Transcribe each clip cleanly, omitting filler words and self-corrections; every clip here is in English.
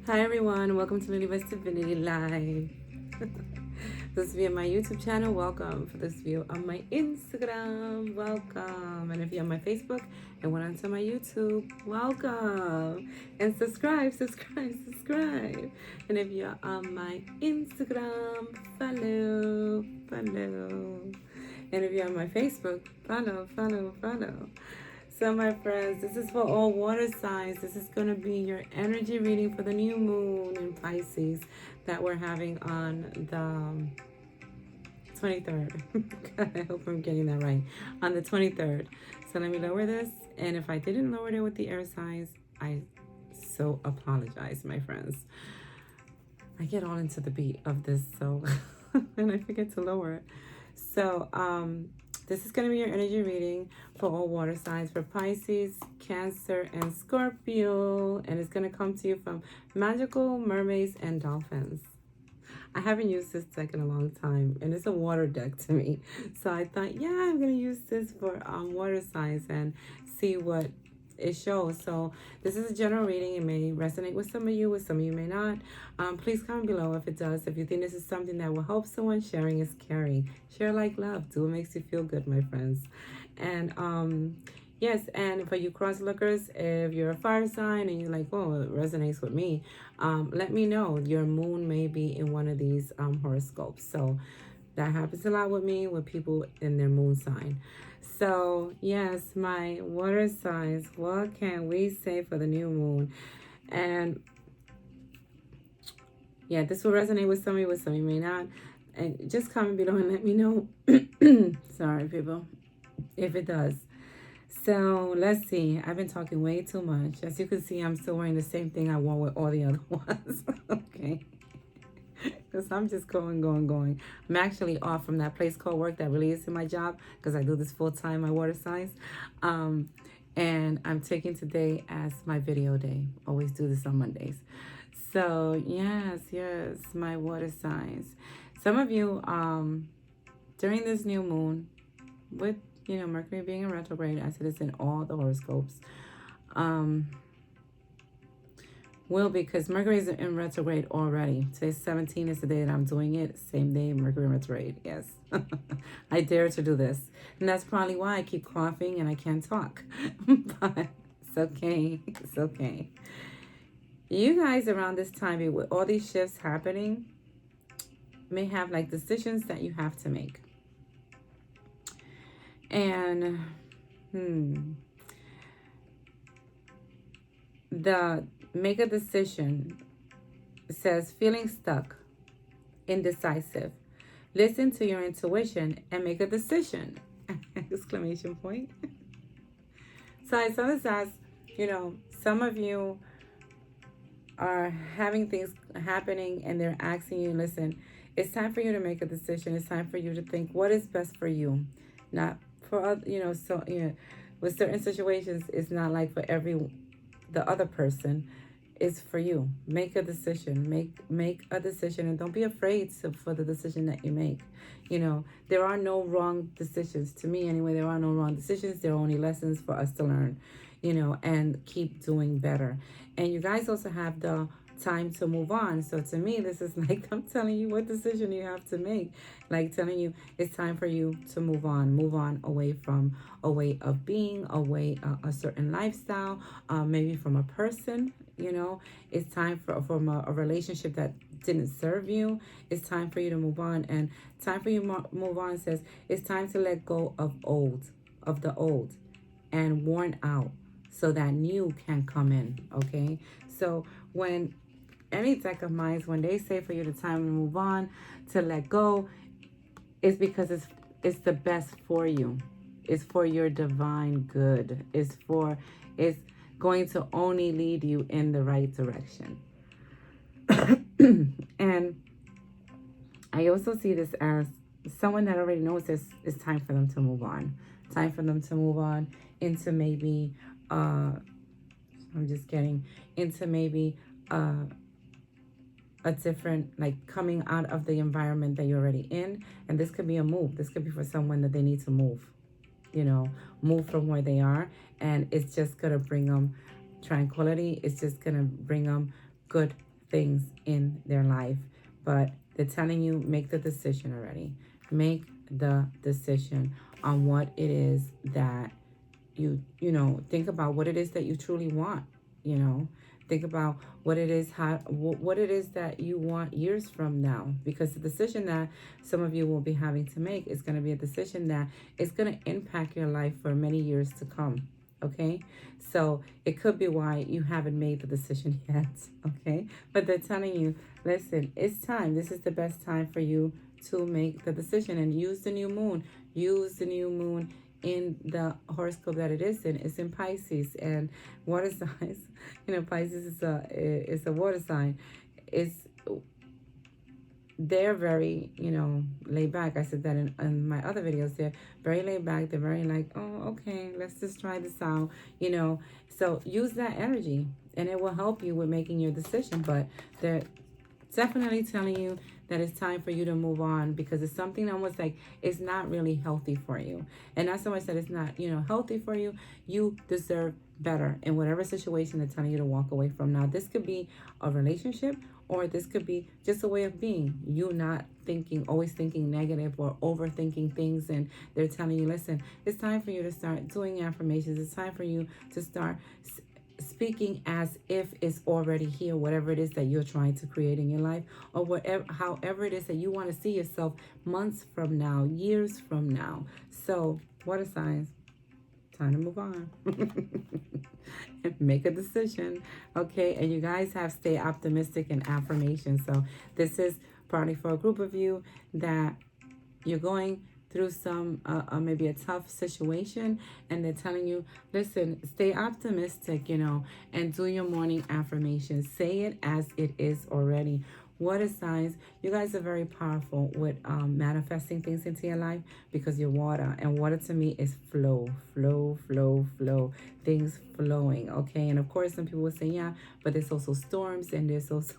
Hi everyone, welcome to LilybetO Divinity Live. This via my YouTube channel, welcome. For this view on my Instagram, welcome. And if you're on my Facebook and went onto my YouTube, welcome. And subscribe. And if you're on my Instagram, follow. And if you're on my Facebook, follow. So my friends, this is for all water signs. This is going to be your energy reading for the new moon in Pisces that we're having on the 23rd. I hope I'm getting that right. On the 23rd. So let me lower this. And if I didn't lower it with the air signs, I so apologize, my friends. I get all into the beat of this, so and I forget to lower it. So this is going to be your energy reading for all water signs for Pisces, Cancer, and Scorpio. And it's going to come to you from Magical Mermaids and Dolphins. I haven't used this deck in a long time, and it's a water deck to me. So I thought, yeah, I'm going to use this for water signs and see what it shows. So this is a general reading. It may resonate with some of you may not. Please comment below if it does. If you think this is something that will help someone, sharing is caring. Share like love. Do what makes you feel good, my friends. And yes, and for you cross lookers, if you're a fire sign and you're like, oh, it resonates with me, let me know. Your moon may be in one of these horoscopes. So that happens a lot with me, with people in their moon sign. So, yes, my water signs, what can we say for the new moon? And, yeah, this will resonate with some of you may not. And just comment below and let me know. Sorry, people, if it does. So, let's see. I've been talking way too much. As you can see, I'm still wearing the same thing I wore with all the other ones. Okay. Because I'm just going. I'm actually off from that place called work that really is in my job because I do this full time, my water signs. And I'm taking today as my video day. Always do this on Mondays. So, yes, my water signs. Some of you, during this new moon, with, Mercury being in retrograde, as it is in all the horoscopes, will be, because Mercury is in retrograde already. Today's 17 is the day that I'm doing it. Same day, Mercury retrograde. Yes. I dare to do this. And that's probably why I keep coughing and I can't talk. But it's okay. It's okay. You guys around this time, with all these shifts happening, may have like decisions that you have to make. And the make a decision says feeling stuck, indecisive. Listen to your intuition and make a decision. Exclamation point. So I saw this as, some of you are having things happening and they're asking you, listen, it's time for you to make a decision. It's time for you to think what is best for you. Not for other, with certain situations, it's not like for the other person. Is for you. Make a decision. Make a decision, and don't be afraid for the decision that you make. There are no wrong decisions. To me, anyway, there are no wrong decisions. There are only lessons for us to learn, and keep doing better. And you guys also have the time to move on. So to me, this is like I'm telling you what decision you have to make. Like telling you it's time for you to move on away from a way of being, a certain lifestyle, maybe from a person. It's time from a relationship that didn't serve you. It's time for you to move on. And time for you to move on says it's time to let go of the old and worn out so that new can come in. Okay, so when any deck of minds, when they say for you the time to move on, to let go, it's because it's the best for you. It's for your divine good. It's going to only lead you in the right direction. And I also see this as someone that already knows this. It's time for them to move on. Time for them to move on into maybe, I'm just getting into maybe a different, like coming out of the environment that you're already in. And this could be a move. This could be for someone that they need to move. Move from where they are, and it's just gonna bring them tranquility. It's just gonna bring them good things in their life. But they're telling you, make the decision already. Make the decision on what it is that think about what it is that you truly want. Think about what it is, what it is that you want years from now, because the decision that some of you will be having to make is going to be a decision that is going to impact your life for many years to come. Okay, so it could be why you haven't made the decision yet. Okay, but they're telling you, listen, it's time. This is the best time for you to make the decision, and use the new moon. Use the new moon in the horoscope that it is in. It's in Pisces, and water signs. Pisces is a water sign. They're very, laid back. I said that in my other videos. They're very laid back. They're very like, oh, okay, let's just try this out. So use that energy, and it will help you with making your decision. But they're definitely telling you that it's time for you to move on, because it's something almost like it's not really healthy for you. And not so much that it's not, healthy for you. You deserve better in whatever situation they're telling you to walk away from. Now, this could be a relationship, or this could be just a way of being. You not always thinking negative or overthinking things. And they're telling you, listen, it's time for you to start doing affirmations. It's time for you to start speaking as if it's already here, whatever it is that you're trying to create in your life, or however it is that you want to see yourself months from now, years from now. So, water signs, time to move on. Make a decision, okay? And you guys have stay optimistic and affirmation. So this is probably for a group of you that you're going through some maybe a tough situation, and they're telling you, listen, stay optimistic, and do your morning affirmations. Say it as it is already. Water signs, you guys are very powerful with manifesting things into your life, because you're water, and water to me is flow, things flowing, okay? And of course, some people will say, yeah, but there's also storms, and there's also,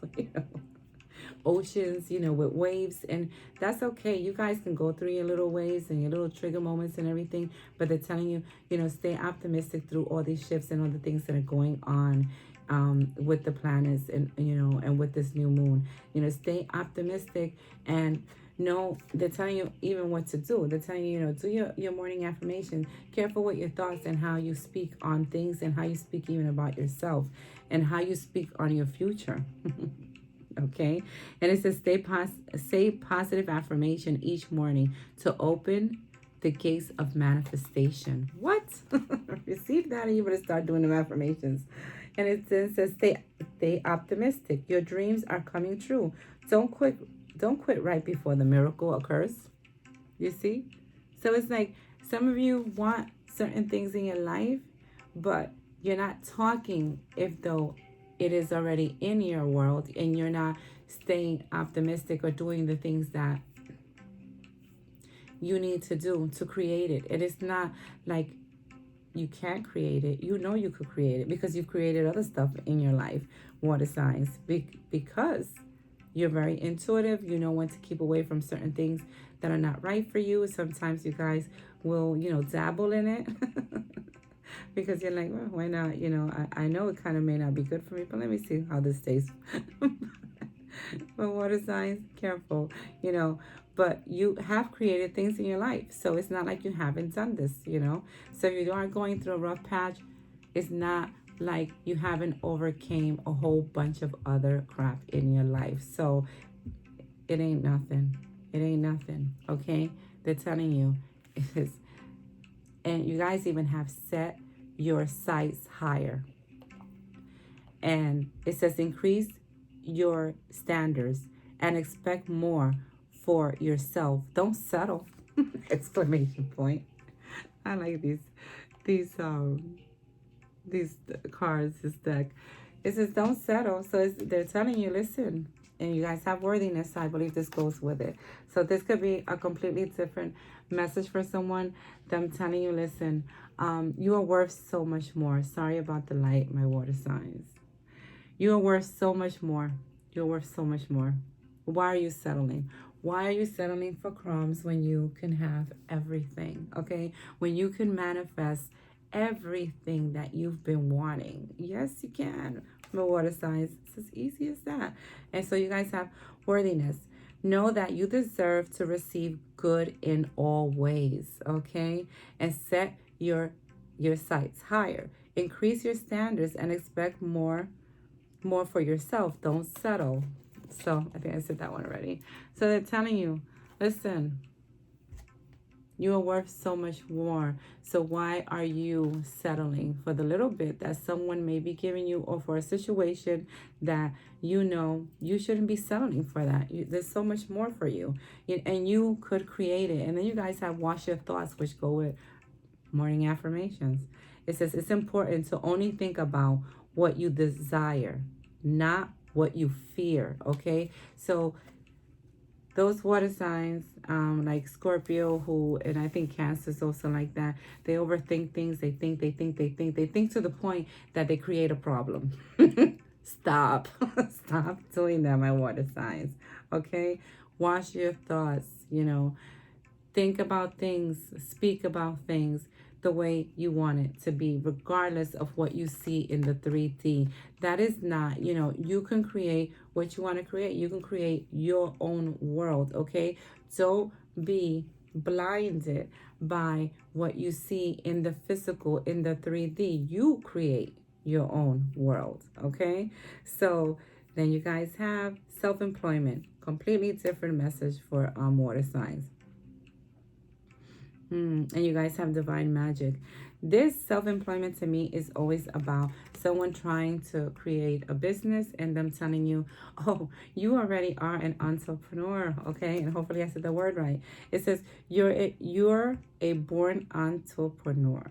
oceans, with waves, and that's okay. You guys can go through your little waves and your little trigger moments and everything, but they're telling you, stay optimistic through all these shifts and all the things that are going on with the planets, and and with this new moon. Stay optimistic, and they're telling you even what to do. They're telling you, do your morning affirmation. Careful with your thoughts and how you speak on things, and how you speak even about yourself, and how you speak on your future. Okay, and it says say positive affirmation each morning to open the gates of manifestation. What? Receive that, and you better start doing the affirmations. And it says stay optimistic. Your dreams are coming true. Don't quit right before the miracle occurs. You see? So it's like some of you want certain things in your life, but you're not talking if though it is already in your world, and you're not staying optimistic or doing the things that you need to do to create it. It is not like you can't create it. You could create it, because you've created other stuff in your life, water signs, because you're very intuitive. You know when to keep away from certain things that are not right for you. Sometimes you guys will, dabble in it. Because you're like, well, why not? I know it kind of may not be good for me, but let me see how this tastes. But water signs, careful, but you have created things in your life. So it's not like you haven't done this, So if you are going through a rough patch, it's not like you haven't overcame a whole bunch of other crap in your life. So it ain't nothing. It ain't nothing, okay? They're telling you. And you guys even have set your sights higher. And it says increase your standards and expect more for yourself. Don't settle. Exclamation point. I like these cards, this deck. It says don't settle. So they're telling you, listen, and you guys have worthiness. I believe this goes with it. So this could be a completely different message for someone. Them telling you, listen, you are worth so much more. Sorry about the light, my water signs. You are worth so much more. You're worth so much more. Why are you settling? Why are you settling for crumbs when you can have everything, okay? When you can manifest everything that you've been wanting. Yes, you can. my water signs. It's as easy as that. And so you guys have worthiness. Know that you deserve to receive good in all ways, okay? And set your sights higher. Increase your standards and expect more for yourself. Don't settle. So I think I said that one already. So they're telling you, listen, you are worth so much more. So why are you settling for the little bit that someone may be giving you, or for a situation that you know you shouldn't be settling for that? There's so much more for you. And you could create it. And then you guys have wash your thoughts, which go with morning affirmations. It says it's important to only think about what you desire, not what you fear, okay? So those water signs, like Scorpio, and I think Cancer is also like that. They overthink things. They think to the point that they create a problem. Stop. Stop doing that, my water signs. Okay? Wash your thoughts, think about things, speak about things the way you want it to be, regardless of what you see in the 3D. That is not, you can create what you want to create. You can create your own world, okay? Don't be blinded by what you see in the physical, in the 3D. You create your own world, okay? So then you guys have self-employment. Completely different message for water signs. And you guys have divine magic. This self-employment to me is always about someone trying to create a business and them telling you, oh, you already are an entrepreneur, okay? And hopefully I said the word right. It says you're a born entrepreneur,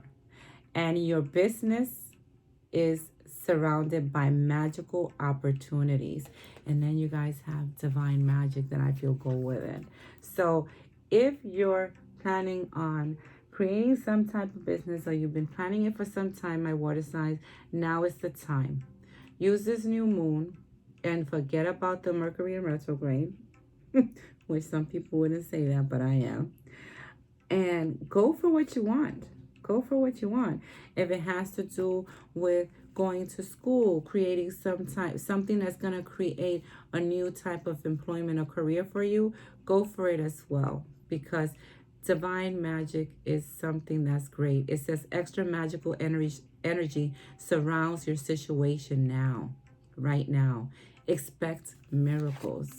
and your business is surrounded by magical opportunities. And then you guys have divine magic that I feel go with it. So if you're planning on creating some type of business, or you've been planning it for some time, my water signs, now is the time. Use this new moon and forget about the Mercury in retrograde, which some people wouldn't say that, but I am. And go for what you want. Go for what you want. If it has to do with going to school, creating something that's going to create a new type of employment or career for you, go for it as well, because divine magic is something that's great. It says extra magical energy surrounds your situation now, right now. Expect miracles.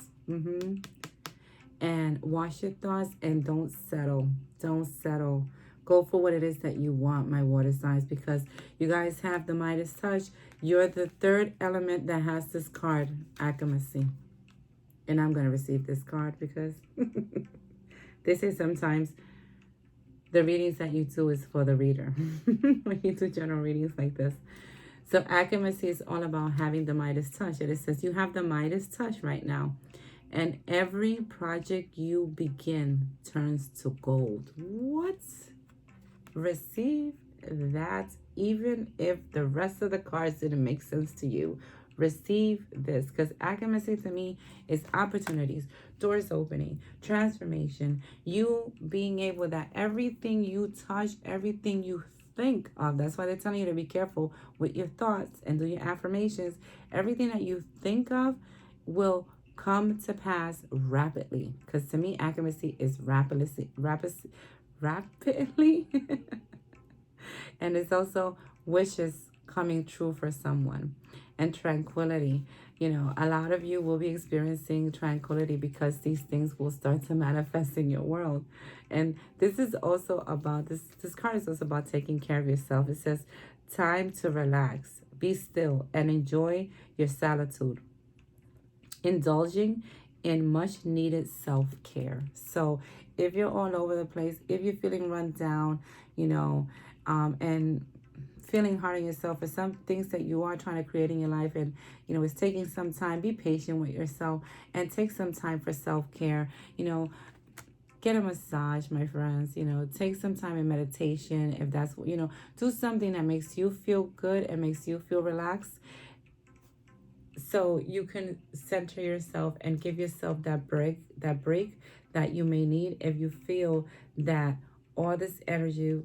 And wash your thoughts and don't settle. Don't settle. Go for what it is that you want, my water signs, because you guys have the Midas touch. You're the third element that has this card, accuracy. And I'm going to receive this card because they say sometimes the readings that you do is for the reader when you do general readings like this. So accuracy is all about having the Midas touch. And it says you have the Midas touch right now. And every project you begin turns to gold. What? Receive that, even if the rest of the cards didn't make sense to you. Receive this, because accuracy to me is opportunities, doors opening, transformation, you being able that everything you touch, everything you think of, that's why they're telling you to be careful with your thoughts and do your affirmations. Everything that you think of will come to pass rapidly, because to me accuracy is rapidly and it's also wishes coming true for someone. And tranquility, a lot of you will be experiencing tranquility because these things will start to manifest in your world. And this is also about this card is also about taking care of yourself. It says time to relax, be still, and enjoy your solitude, indulging in much needed self-care. So if you're all over the place, if you're feeling run down, and feeling hard on yourself for some things that you are trying to create in your life, and it's taking some time, be patient with yourself and take some time for self-care. Get a massage, my friends. Take some time in meditation, if that's do something that makes you feel good and makes you feel relaxed, so you can center yourself and give yourself that break that you may need if you feel that all this energy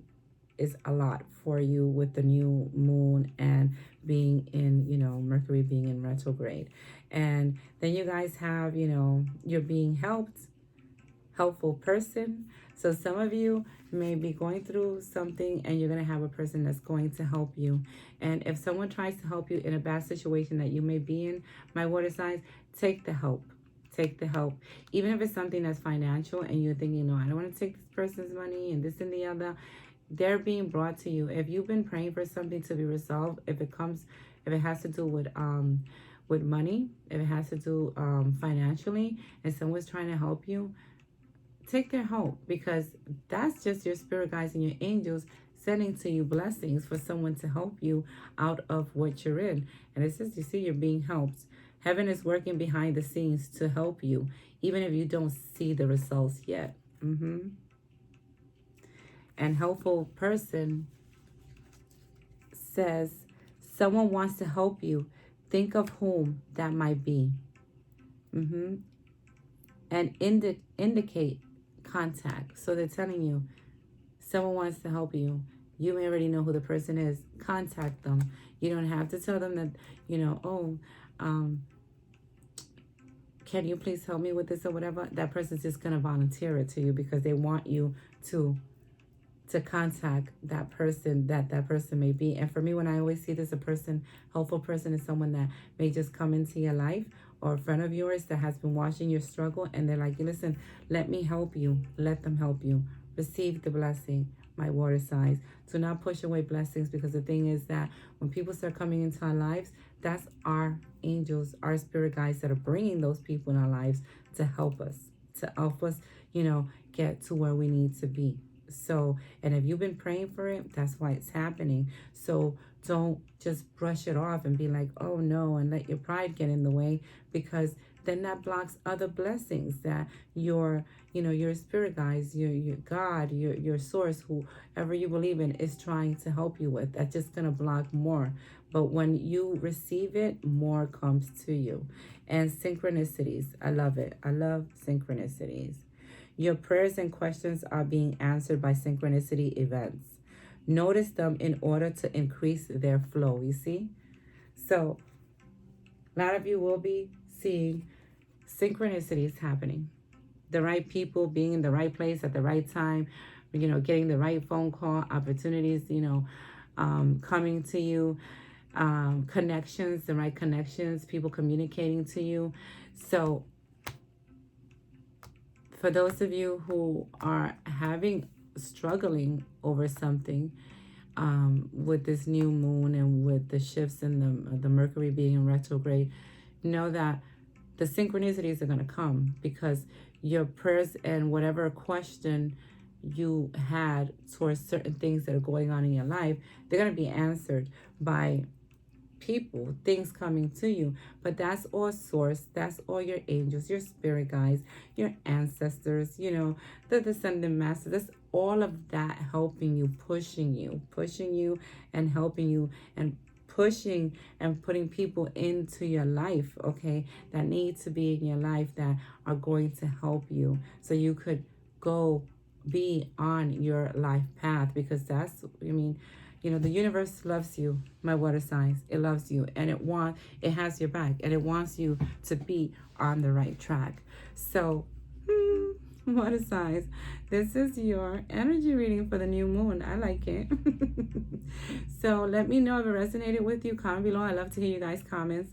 is a lot for you with the new moon and being in, Mercury being in retrograde. And then you guys have, you're being helpful person. So some of you may be going through something and you're going to have a person that's going to help you. And if someone tries to help you in a bad situation that you may be in, my water signs, take the help. Take the help. Even if it's something that's financial and you're thinking, no, I don't want to take this person's money and this and the other, they're being brought to you. If you've been praying for something to be resolved, if it has to do with money, if it has to do financially, and someone's trying to help you, take their help, because that's just your spirit guides and your angels sending to you blessings for someone to help you out of what you're in. And it says, you see, you're being helped. Heaven is working behind the scenes to help you, even if you don't see the results yet. And helpful person says, someone wants to help you. Think of whom that might be. And indicate contact. So they're telling you, someone wants to help you. You may already know who the person is. Contact them. You don't have to tell them that, can you please help me with this or whatever. That person's just going to volunteer it to you because they want you to contact that person that person may be. And for me, when I always see this, helpful person is someone that may just come into your life, or a friend of yours that has been watching your struggle, and they're like, listen, let me help you. Let them help you. Receive the blessing, my water signs. Do not push away blessings, because the thing is that when people start coming into our lives, that's our angels, our spirit guides that are bringing those people in our lives to help us, get to where we need to be. So, and if you've been praying for it, that's why it's happening. So don't just brush it off and be like, oh no, and let your pride get in the way, because then that blocks other blessings that your spirit guides, your God, your source, whoever you believe in, is trying to help you with. That's just going to block more. But when you receive it, more comes to you. And synchronicities, I love it. I love synchronicities. Your prayers and questions are being answered by synchronicity events. Notice them in order to increase their flow, you see? So, a lot of you will be seeing synchronicities happening. The right people being in the right place at the right time, getting the right phone call, opportunities, coming to you, connections, the right connections, people communicating to you. So, for those of you who are struggling over something, with this new moon and with the shifts in the Mercury being in retrograde, know that the synchronicities are going to come, because your prayers and whatever question you had towards certain things that are going on in your life, they're going to be answered by people, things coming to you. But that's all source, that's all your angels, your spirit guides, your ancestors, the descendant master. That's all of that helping you, pushing you and helping you, and pushing and putting people into your life, okay, that need to be in your life, that are going to help you so you could go be on your life path. Because that's, the universe loves you, my water signs. It loves you, and it has your back, and it wants you to be on the right track. So, water signs, this is your energy reading for the new moon. I like it. So let me know if it resonated with you. Comment below. I love to hear you guys' comments.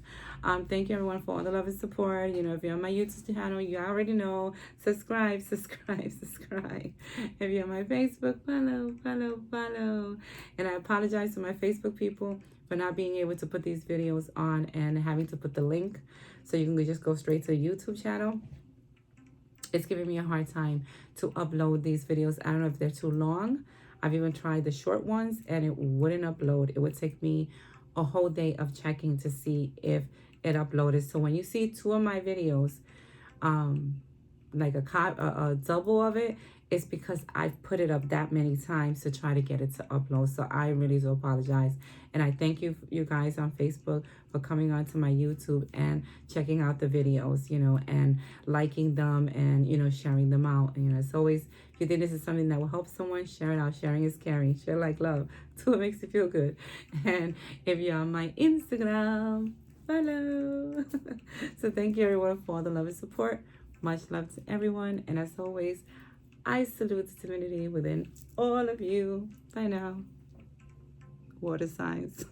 Thank you everyone for all the love and support. If you're on my YouTube channel, you already know. Subscribe. If you're on my Facebook, follow. And I apologize to my Facebook people for not being able to put these videos on and having to put the link so you can just go straight to the YouTube channel. It's giving me a hard time to upload these videos. I don't know if they're too long. I've even tried the short ones and it wouldn't upload. It would take me a whole day of checking to see if it uploaded. So when you see two of my videos, like a double of it, it's because I've put it up that many times to try to get it to upload. So I really do apologize. And I thank you guys on Facebook for coming onto my YouTube and checking out the videos, and liking them and, sharing them out. And, it's always, if you think this is something that will help someone, share it out. Sharing is caring. Share like love. So it makes you feel good. And if you're on my Instagram, follow. So thank you everyone for all the love and support. Much love to everyone. And as always, I salute the divinity within all of you. Bye now. Water signs.